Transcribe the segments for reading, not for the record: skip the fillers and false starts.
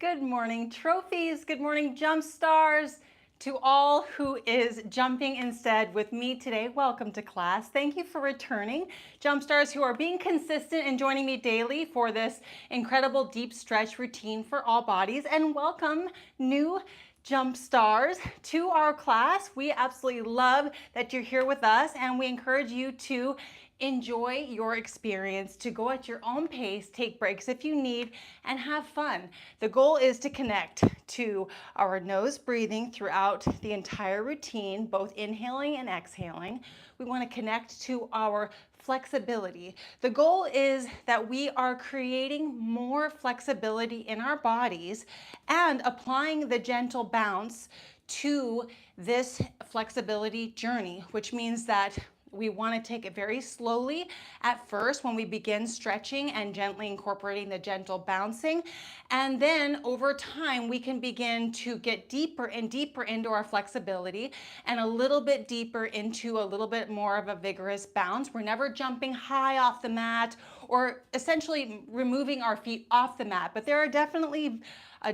Good morning, trophies. Good morning, jump stars. To all who is jumping instead with me today, welcome to class. Thank you for returning. Jump stars who are being consistent and joining me daily for this incredible deep stretch routine for all bodies. And welcome new jump stars to our class. We absolutely love that you're here with us, and we encourage you to enjoy your experience, to go at your own pace, take breaks if you need, and have fun. The goal is to connect to our nose breathing throughout the entire routine, both inhaling and exhaling. We want to connect to our flexibility. The goal is that we are creating more flexibility in our bodies and applying the gentle bounce to this flexibility journey, which means that we want to take it very slowly at first when we begin stretching and gently incorporating the gentle bouncing. And then over time, we can begin to get deeper and deeper into our flexibility and a little bit deeper into a little bit more of a vigorous bounce. We're never jumping high off the mat or essentially removing our feet off the mat, but there are definitely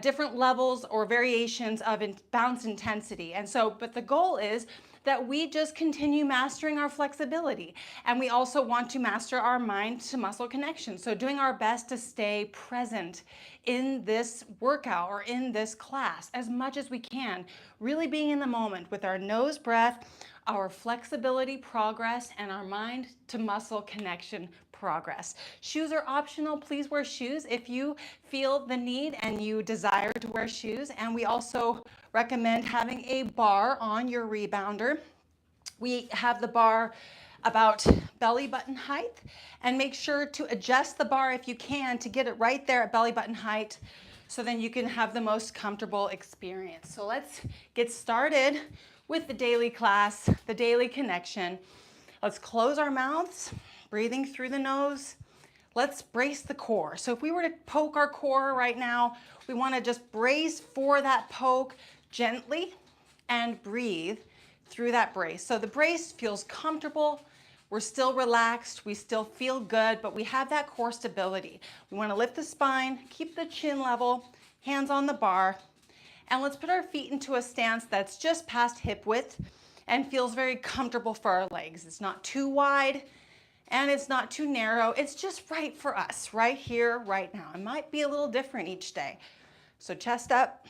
different levels or variations of bounce intensity. And so, but the goal is that we just continue mastering our flexibility. And we also want to master our mind to muscle connection. So doing our best to stay present in this workout or in this class as much as we can, really being in the moment with our nose breath, our flexibility progress, and our mind to muscle connection progress. Shoes are optional. Please wear shoes if you feel the need and you desire to wear shoes. And we also recommend having a bar on your rebounder. We have the bar about belly button height, and make sure to adjust the bar if you can to get it right there at belly button height, so then you can have the most comfortable experience. So let's get started with the daily class, the daily connection. Let's close our mouths, breathing through the nose. Let's brace the core. So if we were to poke our core right now, we want to just brace for that poke gently and breathe through that brace. So the brace feels comfortable. We're still relaxed. We still feel good, but we have that core stability. We want to lift the spine, keep the chin level, hands on the bar, and let's put our feet into a stance that's just past hip width and feels very comfortable for our legs. It's not too wide and it's not too narrow. It's just right for us, right here, right now. It might be a little different each day. So chest up,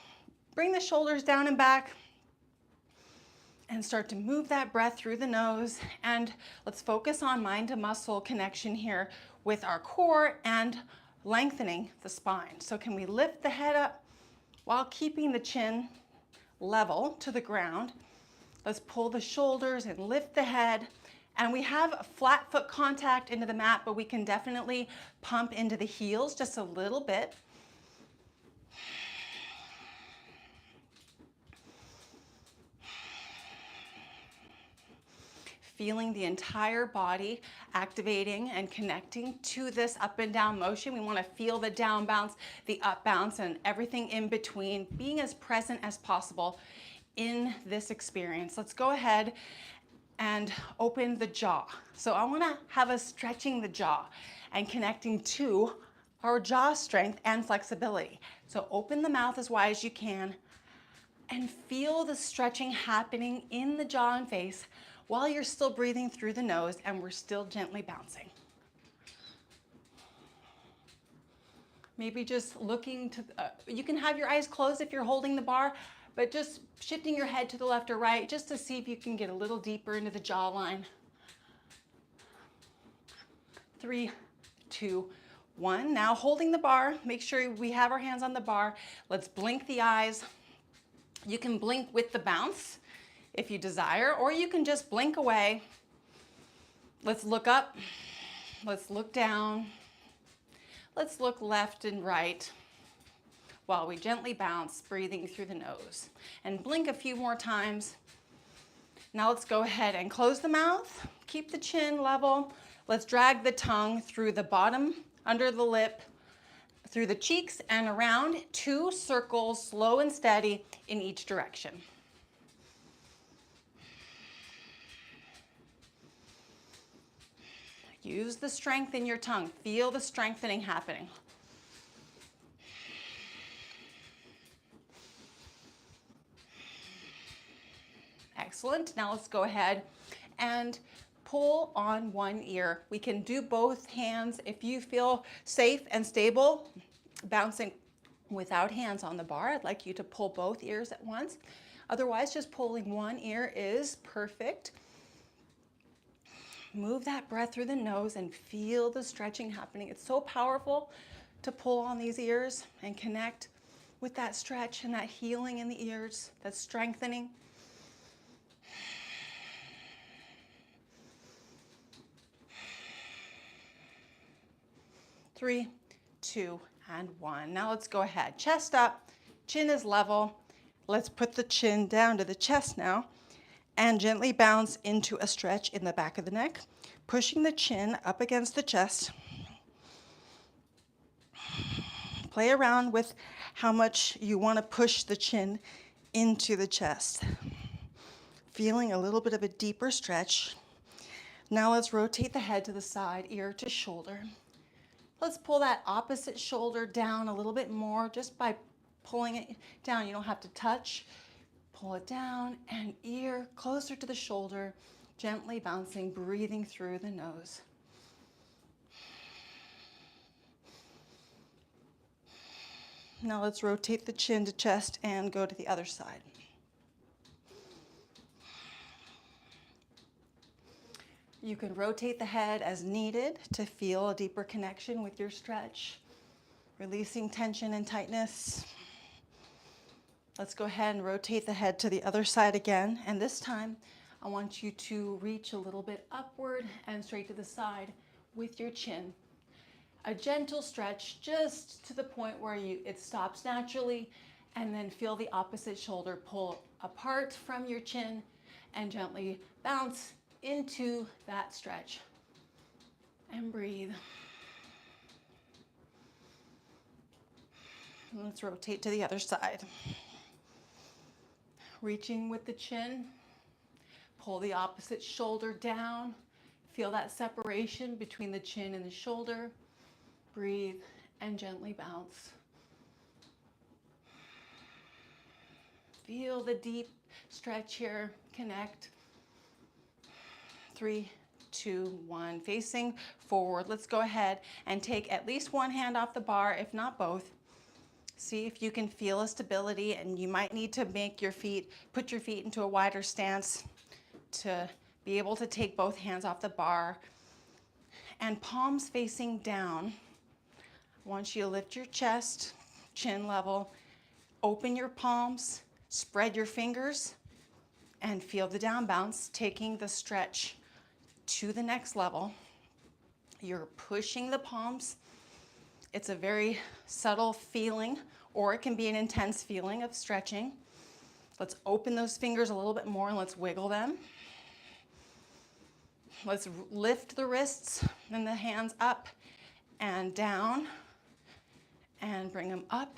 bring the shoulders down and back, and start to move that breath through the nose. And let's focus on mind to muscle connection here with our core and lengthening the spine. So can we lift the head up while keeping the chin level to the ground? Let's pull the shoulders and lift the head. And we have flat foot contact into the mat, but we can definitely pump into the heels just a little bit. Feeling the entire body activating and connecting to this up and down motion. We want to feel the down bounce, the up bounce, and everything in between, being as present as possible in this experience. Let's go ahead and open the jaw. So I want to have us stretching the jaw and connecting to our jaw strength and flexibility. So open the mouth as wide as you can and feel the stretching happening in the jaw and face while you're still breathing through the nose and we're still gently bouncing. Maybe just looking to, you can have your eyes closed if you're holding the bar, but just shifting your head to the left or right just to see if you can get a little deeper into the jawline. 3, 2, 1. Now holding the bar, make sure we have our hands on the bar. Let's blink the eyes. You can blink with the bounce if you desire, or you can just blink away. Let's look up, let's look down, let's look left and right while we gently bounce, breathing through the nose. And blink a few more times. Now let's go ahead and close the mouth, keep the chin level. Let's drag the tongue through the bottom, under the lip, through the cheeks and around, 2 circles, slow and steady in each direction. Use the strength in your tongue. Feel the strengthening happening. Excellent. Now let's go ahead and pull on one ear. We can do both hands if you feel safe and stable bouncing without hands on the bar. I'd like you to pull both ears at once. Otherwise, just pulling one ear is perfect. Move that breath through the nose and feel the stretching happening. It's so powerful to pull on these ears and connect with that stretch and that healing in the ears, that strengthening. Three, two, and one. Now let's go ahead. Chest up, chin is level. Let's put the chin down to the chest now and gently bounce into a stretch in the back of the neck, pushing the chin up against the chest. Play around with how much you want to push the chin into the chest. Feeling a little bit of a deeper stretch. Now let's rotate the head to the side, ear to shoulder. Let's pull that opposite shoulder down a little bit more just by pulling it down. You don't have to touch. Pull it down and ear closer to the shoulder, gently bouncing, breathing through the nose. Now let's rotate the chin to chest and go to the other side. You can rotate the head as needed to feel a deeper connection with your stretch, releasing tension and tightness. Let's go ahead and rotate the head to the other side again. And this time, I want you to reach a little bit upward and straight to the side with your chin. A gentle stretch just to the point where it stops naturally, and then feel the opposite shoulder pull apart from your chin and gently bounce into that stretch. And breathe. Let's rotate to the other side. Reaching with the chin, pull the opposite shoulder down. Feel that separation between the chin and the shoulder. Breathe and gently bounce. Feel the deep stretch here. Connect. 3, 2, 1. Facing forward. Let's go ahead and take at least one hand off the bar, if not both. See if you can feel a stability, and you might need to put your feet into a wider stance to be able to take both hands off the bar. And palms facing down. I want you to lift your chest, chin level, open your palms, spread your fingers, and feel the down bounce, taking the stretch to the next level. You're pushing the palms. It's a very subtle feeling, or it can be an intense feeling of stretching. Let's open those fingers a little bit more and let's wiggle them. Let's lift the wrists and the hands up and down and bring them up,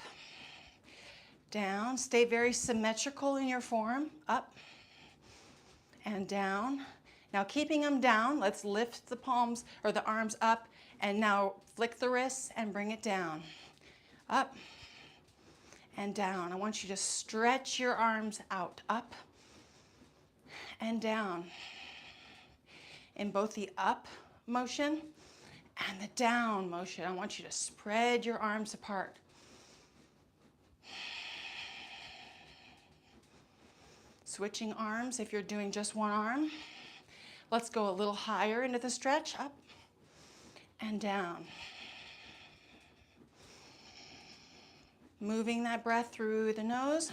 down. Stay very symmetrical in your form, up and down. Now keeping them down, let's lift the palms or the arms up and now flick the wrists and bring it down, up and down. I want you to stretch your arms out, up and down. In both the up motion and the down motion, I want you to spread your arms apart. Switching arms if you're doing just one arm. Let's go a little higher into the stretch, up and down. Moving that breath through the nose,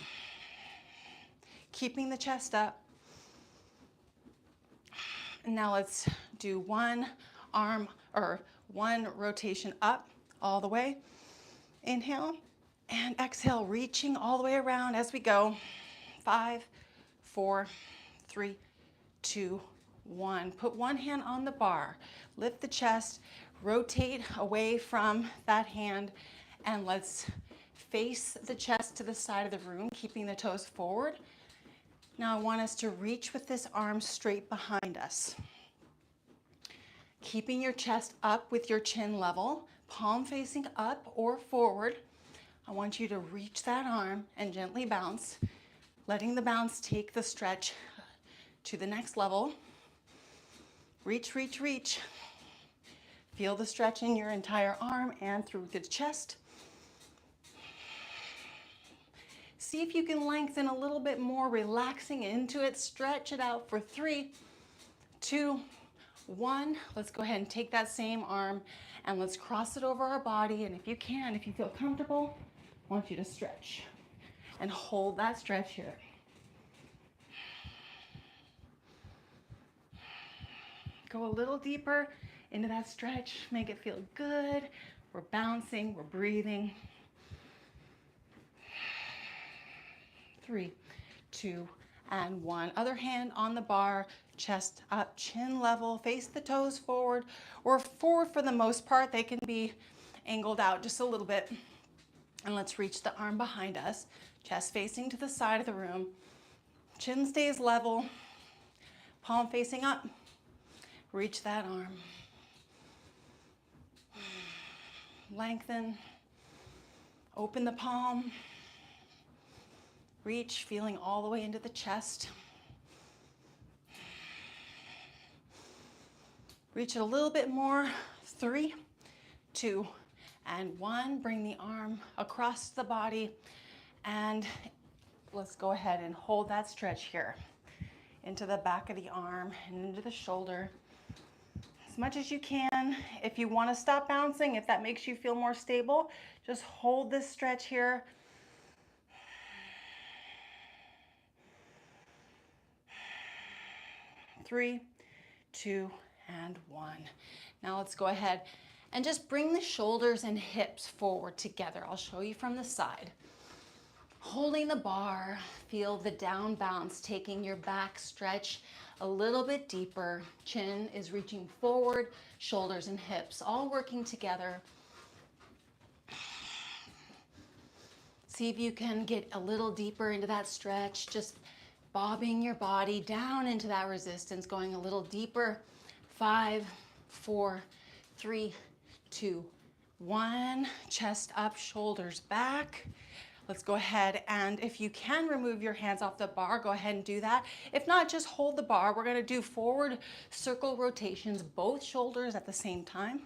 keeping the chest up. And now let's do one arm or one rotation up all the way. Inhale and exhale, reaching all the way around as we go. 5, 4, 3, 2, 1. Put one hand on the bar, lift the chest, rotate away from that hand, and let's face the chest to the side of the room, keeping the toes forward. Now I want us to reach with this arm straight behind us. Keeping your chest up with your chin level, palm facing up or forward. I want you to reach that arm and gently bounce, letting the bounce take the stretch to the next level. Reach, reach, reach. Feel the stretch in your entire arm and through the chest. See if you can lengthen a little bit more, relaxing into it. Stretch it out for 3, 2, 1. Let's go ahead and take that same arm and let's cross it over our body. And if you can, if you feel comfortable, I want you to stretch and hold that stretch here. Go a little deeper into that stretch. Make it feel good. We're bouncing, we're breathing. 3, 2, and 1. Other hand on the bar, chest up, chin level, face the toes forward, or forward for the most part. They can be angled out just a little bit. And let's reach the arm behind us, chest facing to the side of the room. Chin stays level, palm facing up. Reach that arm. Lengthen. Open the palm. Reach, feeling all the way into the chest. Reach it a little bit more. 3, 2, and 1. Bring the arm across the body. And let's go ahead and hold that stretch here. Into the back of the arm and into the shoulder. As much as you can. If you want to stop bouncing, if that makes you feel more stable, just hold this stretch here. 3, 2, and 1. Now let's go ahead and just bring the shoulders and hips forward together. I'll show you from the side. Holding the bar, feel the down bounce, taking your back stretch a little bit deeper. Chin is reaching forward, shoulders and hips all working together. See if you can get a little deeper into that stretch, just bobbing your body down into that resistance, going a little deeper. 5, 4, 3, 2, 1. Chest up, shoulders back. Let's go ahead and if you can remove your hands off the bar, go ahead and do that. If not, just hold the bar. We're going to do forward circle rotations, both shoulders at the same time.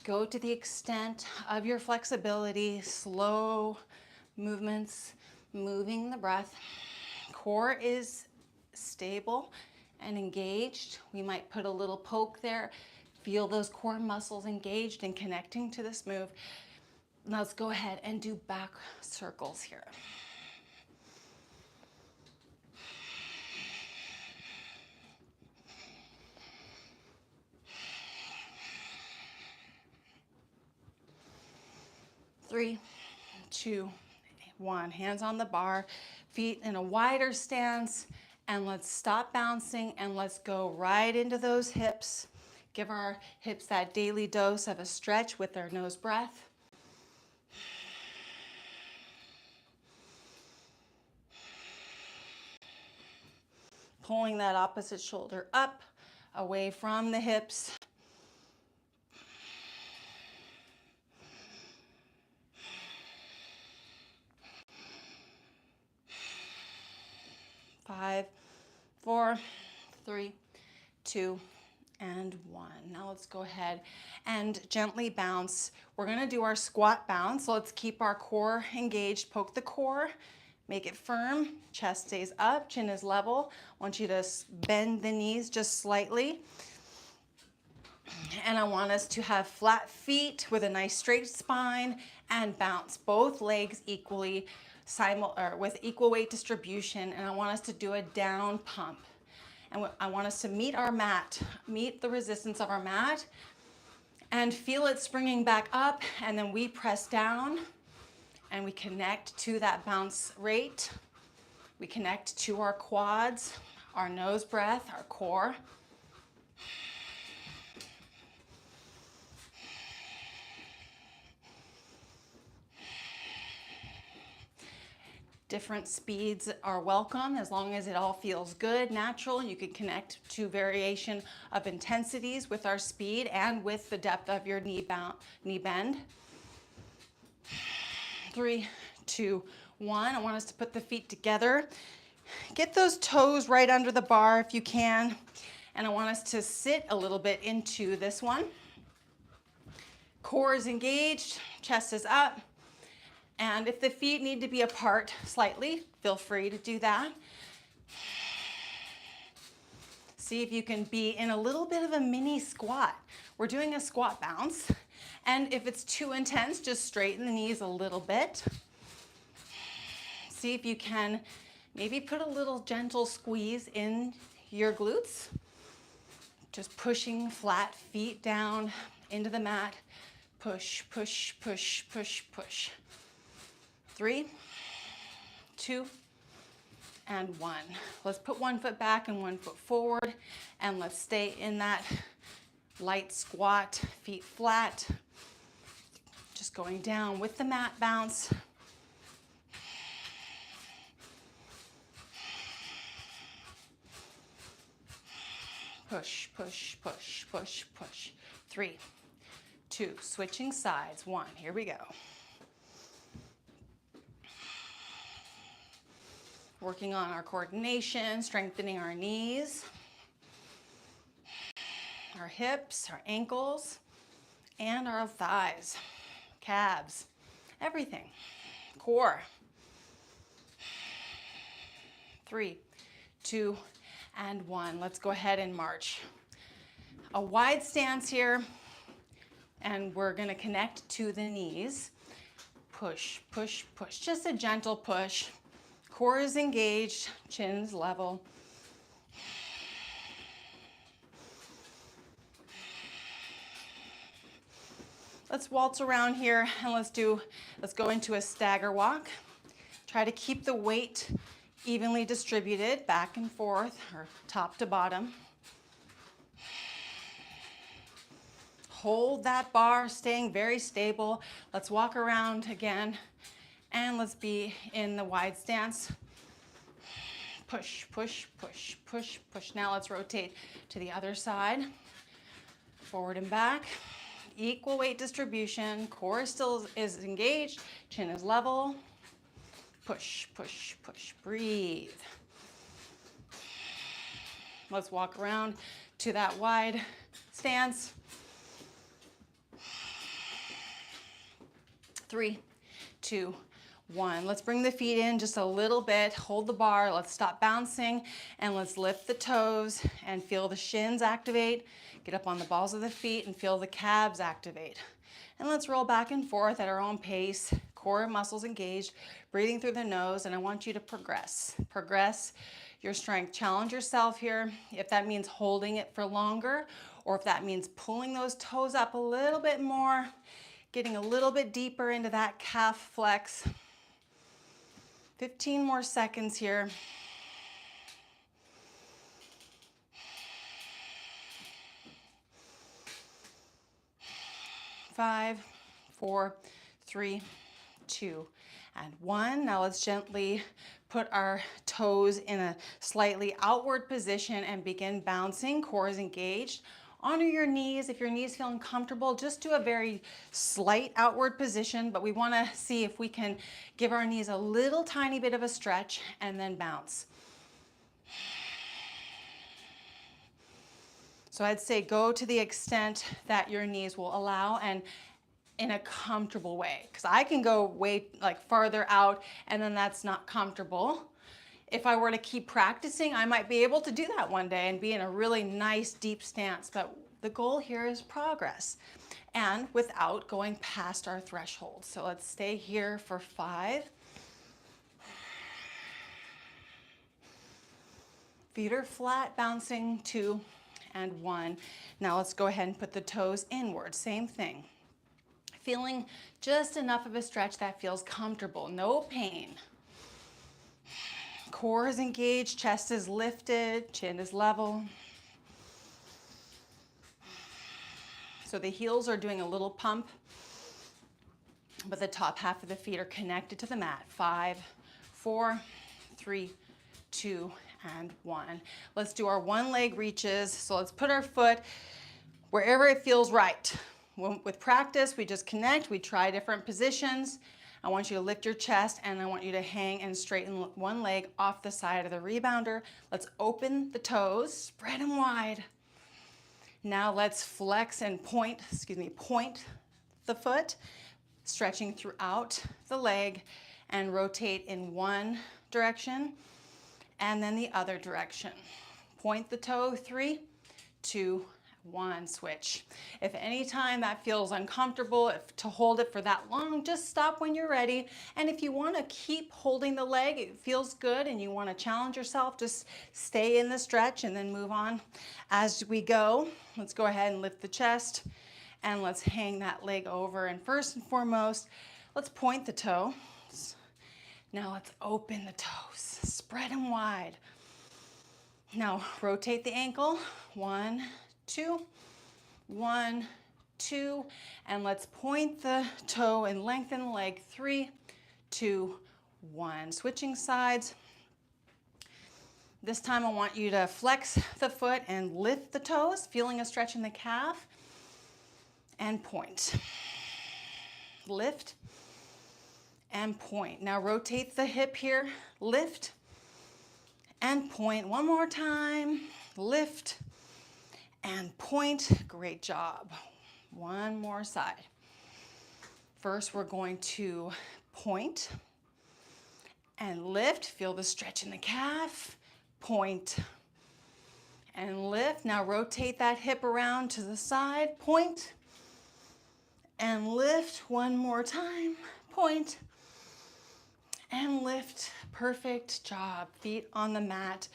Go to the extent of your flexibility, slow movements, moving the breath. Core is stable and engaged. We might put a little poke there. Feel those core muscles engaged and connecting to this move. Now let's go ahead and do back circles here. Three, 2, 1. Hands on the bar, feet in a wider stance, and let's stop bouncing and let's go right into those hips. Give our hips that daily dose of a stretch with our nose breath. Pulling that opposite shoulder up, away from the hips. 5, 4, 3, 2, and 1. Now let's go ahead and gently bounce. We're going to do our squat bounce. So let's keep our core engaged. Poke the core, make it firm. Chest stays up, chin is level. I want you to bend the knees just slightly. And I want us to have flat feet with a nice straight spine and bounce both legs equally, with equal weight distribution. And I want us to do a down pump. And I want us to meet our mat, meet the resistance of our mat, and feel it springing back up. And then we press down and we connect to that bounce rate. We connect to our quads, our nose breath, our core. Different speeds are welcome as long as it all feels good, natural. You can connect to variation of intensities with our speed and with the depth of your knee bend. 3, 2, 1. I want us to put the feet together. Get those toes right under the bar if you can. And I want us to sit a little bit into this one. Core is engaged, chest is up. And if the feet need to be apart slightly, feel free to do that. See if you can be in a little bit of a mini squat. We're doing a squat bounce. And if it's too intense, just straighten the knees a little bit. See if you can maybe put a little gentle squeeze in your glutes. Just pushing flat feet down into the mat. Push, push, push, push, push. 3, 2, and 1. Let's put one foot back and one foot forward, and let's stay in that light squat, feet flat. Just going down with the mat bounce. Push, push, push, push, push. 3, 2, switching sides. 1, here we go. Working on our coordination, strengthening our knees, our hips, our ankles, and our thighs, calves, everything. Core. 3, 2, and 1. Let's go ahead and march. A wide stance here, and we're going to connect to the knees. Push, push, push. Just a gentle push. Core is engaged, chin's level. Let's waltz around here and let's go into a stagger walk. Try to keep the weight evenly distributed back and forth or top to bottom. Hold that bar, staying very stable. Let's walk around again. And let's be in the wide stance. Push, push, push, push, push. Now let's rotate to the other side. Forward and back. Equal weight distribution. Core still is engaged. Chin is level. Push, push, push. Breathe. Let's walk around to that wide stance. 3, 2, 1. Let's bring the feet in just a little bit. Hold the bar. Let's stop bouncing and let's lift the toes and feel the shins activate. Get up on the balls of the feet and feel the calves activate. And let's roll back and forth at our own pace. Core muscles engaged, breathing through the nose, and I want you to progress. Progress your strength. Challenge yourself here. If that means holding it for longer, or if that means pulling those toes up a little bit more, getting a little bit deeper into that calf flex. 15 more seconds here. 5, 4, 3, 2, and 1. Now let's gently put our toes in a slightly outward position and begin bouncing. Core is engaged. Honor your knees. If your knees feel uncomfortable, just do a very slight outward position, but we want to see if we can give our knees a little tiny bit of a stretch and then bounce. So I'd say go to the extent that your knees will allow and in a comfortable way, because I can go way farther out and then that's not comfortable. If I were to keep practicing, I might be able to do that one day and be in a really nice deep stance, but the goal here is progress and without going past our threshold. So let's stay here for 5. Feet are flat, bouncing. 2 and 1. Now let's go ahead and put the toes inward. Same thing. Feeling just enough of a stretch that feels comfortable, no pain. Core is engaged, chest is lifted, chin is level. So the heels are doing a little pump, but the top half of the feet are connected to the mat. 5, 4, 3, 2, and 1. Let's do our one leg reaches. So let's put our foot wherever it feels right. With practice, we just connect, we try different positions. I want you to lift your chest, and I want you to hang and straighten one leg off the side of the rebounder. Let's open the toes, spread them wide. Now let's flex and point the foot, stretching throughout the leg, and rotate in one direction and then the other direction. Point the toe, 3, 2, 1, switch. If any time that feels uncomfortable, to hold it for that long, just stop when you're ready. And if you want to keep holding the leg, it feels good, and you want to challenge yourself, just stay in the stretch and then move on as we go. Let's go ahead and lift the chest, and let's hang that leg over. And first and foremost, let's point the toe. Now let's open the toes, spread them wide. Now rotate the ankle, 1, 2, 1, 2, and let's point the toe and lengthen the leg, 3, 2, 1. Switching sides. This time I want you to flex the foot and lift the toes, feeling a stretch in the calf, and point. Lift and point. Now rotate the hip here, lift and point. One more time, lift and point. Great job. One more side. First, we're going to point and lift. Feel the stretch in the calf, point and lift. Now rotate that hip around to the side, point and lift. One more time, point and lift. Perfect job. Feet on the mat.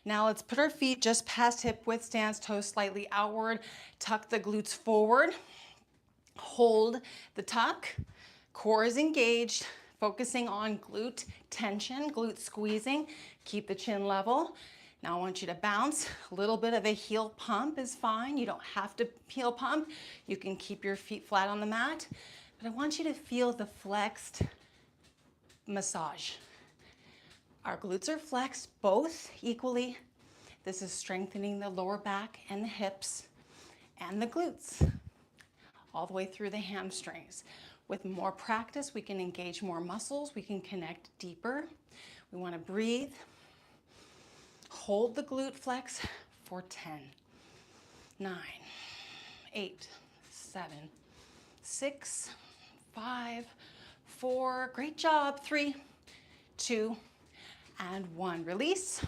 Now let's put our feet just past hip width stance, toes slightly outward. Tuck the glutes forward. Hold the tuck. Core is engaged, focusing on glute tension, glute squeezing. Keep the chin level. Now I want you to bounce. A little bit of a heel pump is fine. You don't have to heel pump. You can keep your feet flat on the mat. But I want you to feel the flexed massage. Our glutes are flexed both equally. This is strengthening the lower back and the hips and the glutes, all the way through the hamstrings. With more practice, we can engage more muscles. We can connect deeper. We want to breathe. Hold the glute flex for 10, 9, 8, 7, 6, 5, 4, great job, 3, 2, and 1. Release.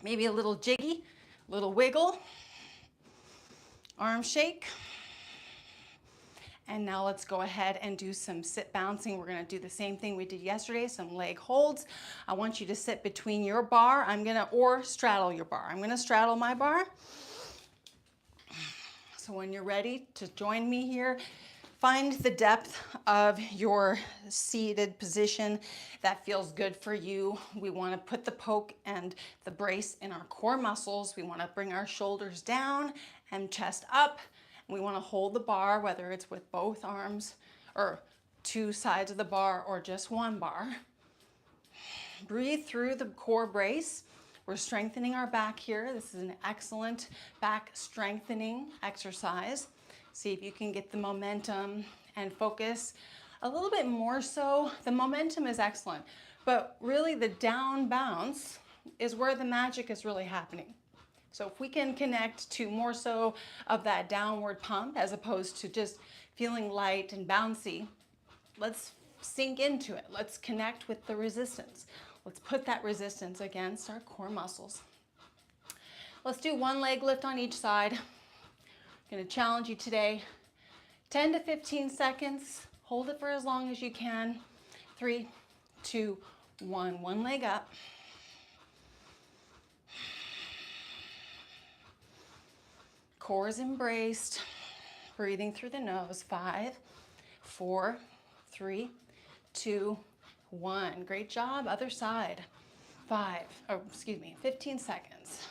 Maybe a little jiggy, little wiggle, arm shake. And now let's go ahead and do some sit bouncing. We're gonna do the same thing we did yesterday, some leg holds. I want you to sit between your bar. Or straddle your bar. I'm gonna straddle my bar. So when you're ready to join me here, find the depth of your seated position that feels good for you. We want to put the poke and the brace in our core muscles. We want to bring our shoulders down and chest up. We want to hold the bar, whether it's with both arms or two sides of the bar or just one bar. Breathe through the core brace. We're strengthening our back here. This is an excellent back strengthening exercise. See if you can get the momentum and focus a little bit more so. The momentum is excellent, but really the down bounce is where the magic is really happening. So if we can connect to more so of that downward pump as opposed to just feeling light and bouncy, let's sink into it. Let's connect with the resistance. Let's put that resistance against our core muscles. Let's do one leg lift on each side. I'm going to challenge you today, 10 to 15 seconds. Hold it for as long as you can. 3, 2, 1. One leg up. Core is embraced. Breathing through the nose. 5, 4, 3, 2, 1. Great job. Other side. 15 seconds.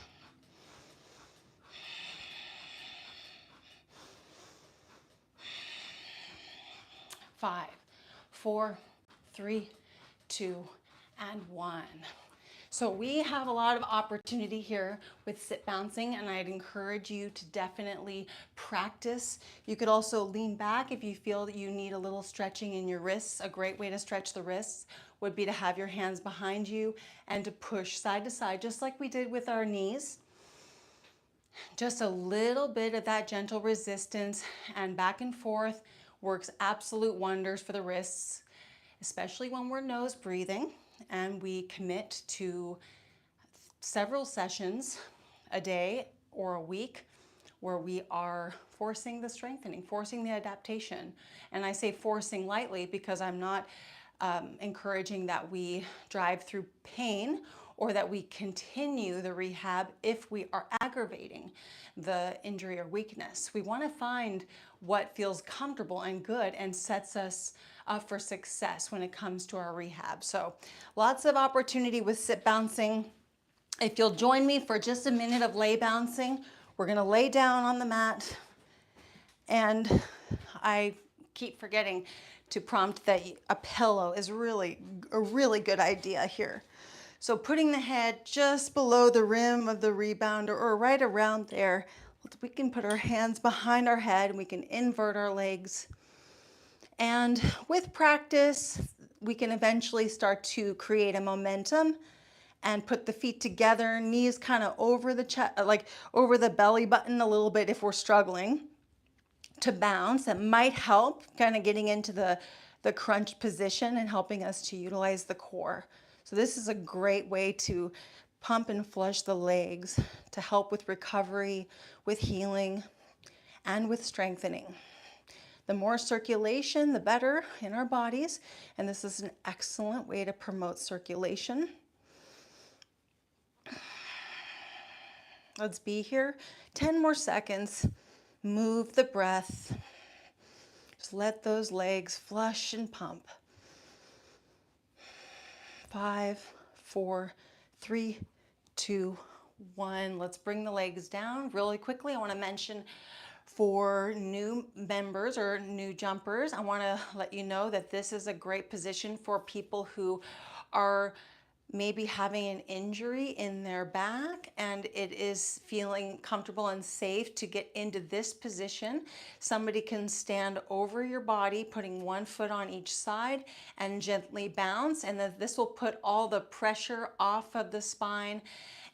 5, 4, 3, 2, and 1. So we have a lot of opportunity here with sit bouncing, and I'd encourage you to definitely practice. You could also lean back if you feel that you need a little stretching in your wrists. A great way to stretch the wrists would be to have your hands behind you and to push side to side, just like we did with our knees. Just a little bit of that gentle resistance and back and forth works absolute wonders for the wrists, especially when we're nose breathing and we commit to several sessions a day or a week where we are forcing the strengthening, forcing the adaptation. And I say forcing lightly because I'm not encouraging that we drive through pain or that we continue the rehab if we are aggravating the injury or weakness. We want to find what feels comfortable and good and sets us up for success when it comes to our rehab. So lots of opportunity with sit bouncing. If you'll join me for just a minute of lay bouncing, we're going to lay down on the mat. And I keep forgetting to prompt that a pillow is really a really good idea here. So putting the head just below the rim of the rebounder or right around there, we can put our hands behind our head and we can invert our legs. And with practice, we can eventually start to create a momentum and put the feet together, knees kind of over the chest, like over the belly button a little bit if we're struggling to bounce. That might help kind of getting into the crunch position and helping us to utilize the core. So this is a great way to pump and flush the legs to help with recovery, with healing, and with strengthening. The more circulation, the better in our bodies, and this is an excellent way to promote circulation. Let's be here 10 more seconds. Move the breath. Just let those legs flush and pump. 5, 4, 3, 2, 1. Let's bring the legs down really quickly. I want to mention for new members or new jumpers, I want to let you know that this is a great position for people who are maybe having an injury in their back and it is feeling comfortable and safe to get into this position. Somebody can stand over your body, putting one foot on each side and gently bounce, and then this will put all the pressure off of the spine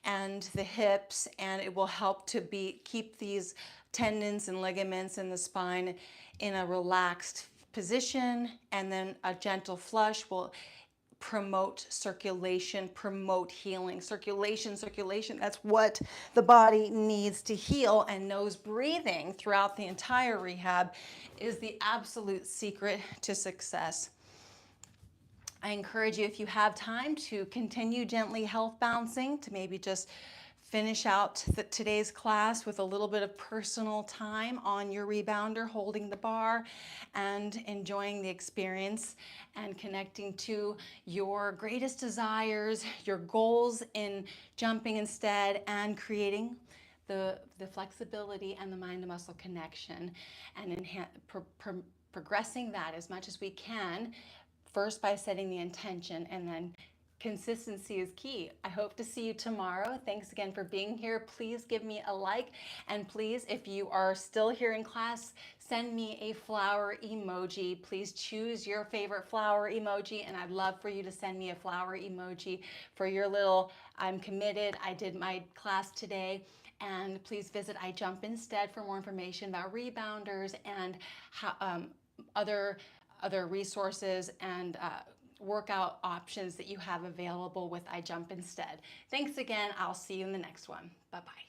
and the hips, and it will help to keep these tendons and ligaments in the spine in a relaxed position, and then a gentle flush will promote circulation, promote healing. Circulation, that's what the body needs to heal, and nose breathing throughout the entire rehab is the absolute secret to success. I encourage you, if you have time, to continue gently health bouncing, to maybe just finish out today's class with a little bit of personal time on your rebounder, holding the bar and enjoying the experience and connecting to your greatest desires, your goals in jumping instead, and creating the flexibility and the mind to muscle connection, and progressing that as much as we can, first by setting the intention, and then consistency is key. I hope to see you tomorrow. Thanks again for being here. Please give me a like, and please, if you are still here in class, send me a flower emoji. Please choose your favorite flower emoji, and I'd love for you to send me a flower emoji for your little "I'm committed, I did my class today." And please visit iJumpInstead for more information about rebounders and how, other resources and workout options that you have available with iJumpInstead. Thanks again. I'll see you in the next one. Bye-bye.